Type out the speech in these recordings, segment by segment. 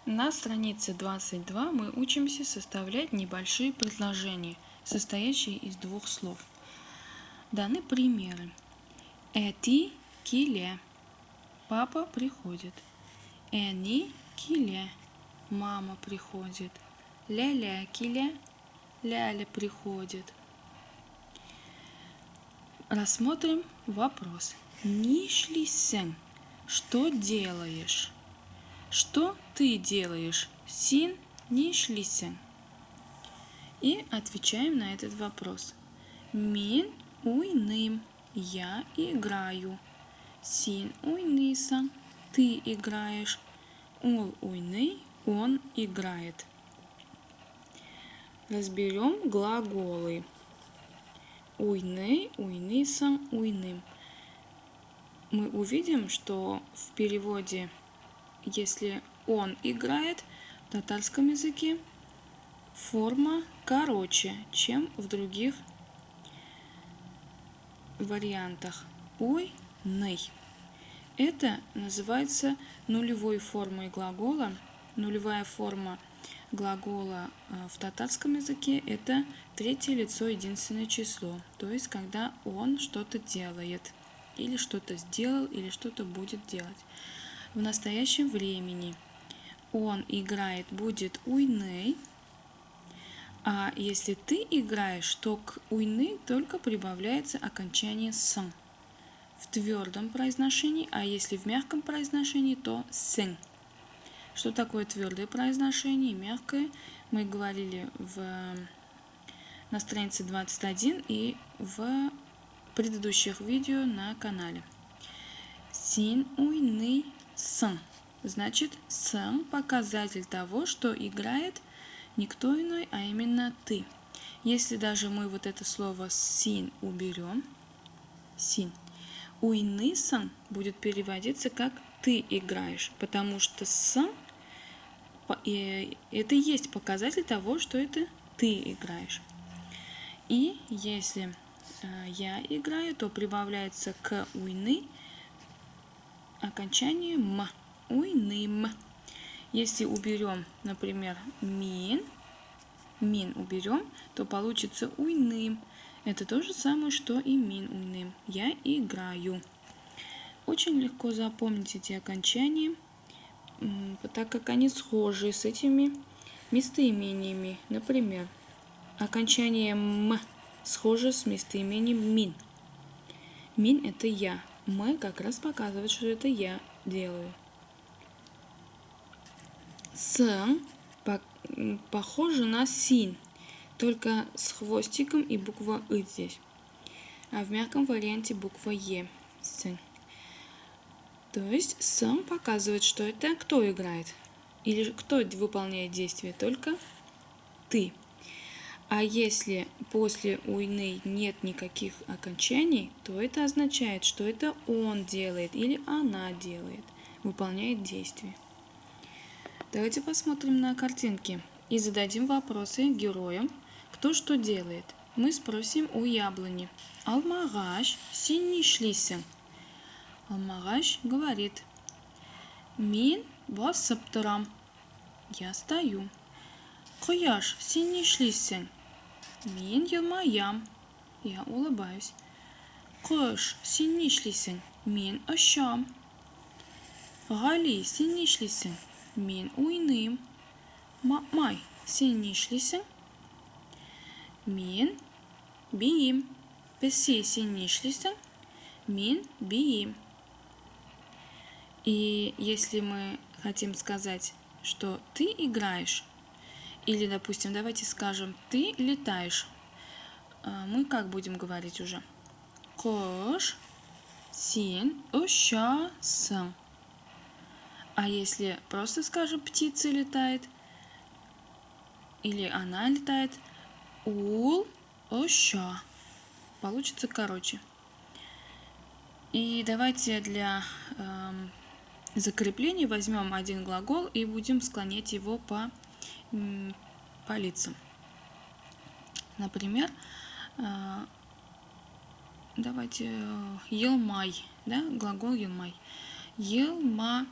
На странице 22 мы учимся составлять небольшие предложения, состоящие из двух слов. Даны примеры. Эти киле. Папа приходит. Эни киле. Мама приходит. Ля-ля киле. Ляля приходит. Рассмотрим вопрос. Нишлисен. Что делаешь? Что ты делаешь? Син нишлисен. И отвечаем на этот вопрос. Мин уйным. Я играю. Син уйнысан. Ты играешь. Ол уйный. Он играет. Разберем глаголы. Уйны, уйнысан, уйным. Мы увидим, что в переводе, если он играет, в татарском языке форма короче, чем в других вариантах. Уйный. Это называется нулевой формой глагола. Нулевая форма глагола в татарском языке – это третье лицо единственное число, то есть когда он что-то делает, или что-то сделал, или что-то будет делать. В настоящем времени он играет будет уйный, а если ты играешь, то к уйны только прибавляется окончание сан в твердом произношении, а если в мягком произношении, то сын. Что такое твердое произношение и мягкое? Мы говорили на странице 21 и в предыдущих видео на канале. Син уйный сын. Значит, сын показатель того, что играет никто иной, а именно ты. Если даже мы вот это слово син уберем, син, уйный сын будет переводиться как ты играешь, потому что сын это и есть показатель того, что это ты играешь. И если я играю, то прибавляется к уйны окончание м. Уйным. Если уберем, например, мин уберем, то получится уйным. Это то же самое, что и мин уйным. Я играю. Очень легко запомнить эти окончания, так как они схожи с этими местоимениями. Например, окончание м схоже с местоимением мин. Мин – это я. М как раз показывает, что это я делаю. Сын похоже на син, только с хвостиком и буква «ы» здесь. А в мягком варианте буква «е». Сын. То есть сын показывает, что это кто играет. Или кто выполняет действие, только ты. А если после уйны нет никаких окончаний, то это означает, что это он делает или она делает, выполняет действие. Давайте посмотрим на картинки и зададим вопросы героям, кто что делает. Мы спросим у яблони. Алмагаш синишлисен. Алмагаш говорит. Мин басыптырам. Я стою. Кояш синишлисен. Мин елмаям. Я улыбаюсь. Кош синишлисен. Мин ошам. Гали синишлисен. Мин уйным. Май синишлисен. Мин биим. Песи синишлисен. Мин биим. И если мы хотим сказать, что ты играешь, или, допустим, давайте скажем, ты летаешь, мы как будем говорить уже? Кош син ошасын. А если просто скажем, птица летает, или она летает, ул оша. Получится короче. И давайте для закрепления возьмем один глагол и будем склонять его по лицам. Например, давайте елмай, да, глагол елмай. Елмая.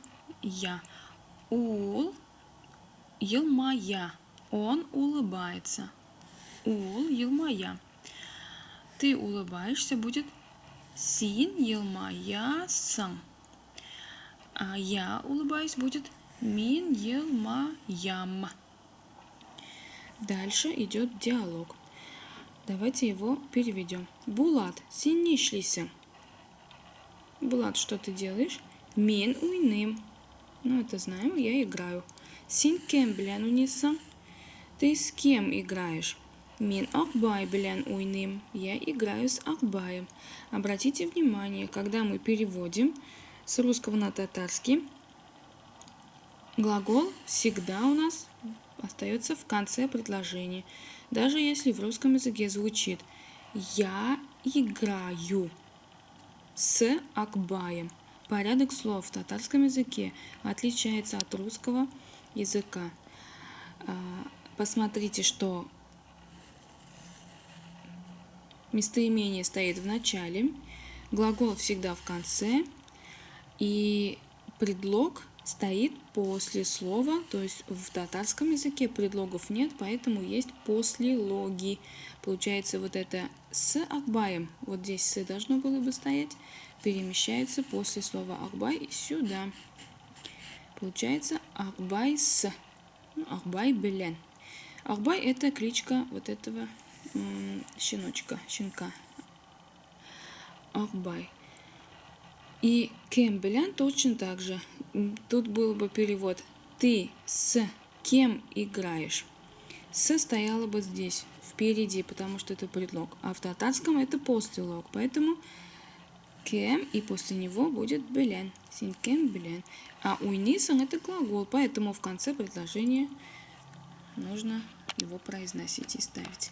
Ул Елмая. Он улыбается. Ул елмая. Ты улыбаешься будет син елмаясың. А я улыбаюсь будет мин елмаям. Дальше идет диалог. Давайте его переведем. Булат, сен не ишлисың? Булат, что ты делаешь? Мен уйным. Ну, это знаем, я играю. Сен кем белән уйныйсың? Ты с кем играешь? Мен Акбай белән уйным. Я играю с Акбаем. Обратите внимание, когда мы переводим с русского на татарский, глагол всегда у нас остается в конце предложения. Даже если в русском языке звучит «я играю с Акбаем». Порядок слов в татарском языке отличается от русского языка. Посмотрите, что местоимение стоит в начале, глагол всегда в конце, и предлог стоит после слова, то есть в татарском языке предлогов нет, поэтому есть послелоги. Получается, вот это с Акбаем, вот здесь с должно было бы стоять, перемещается после слова Акбай сюда. Получается Акбай с, Акбай белян. Акбай это кличка вот этого щенка. Акбай. И кем белян точно так же. Тут был бы перевод ты с кем играешь. С стояло бы здесь, впереди, потому что это предлог. А в татарском это послелог. Поэтому кем и после него будет белян. Син кем белян. А уйнисың это глагол, поэтому в конце предложения нужно его произносить и ставить.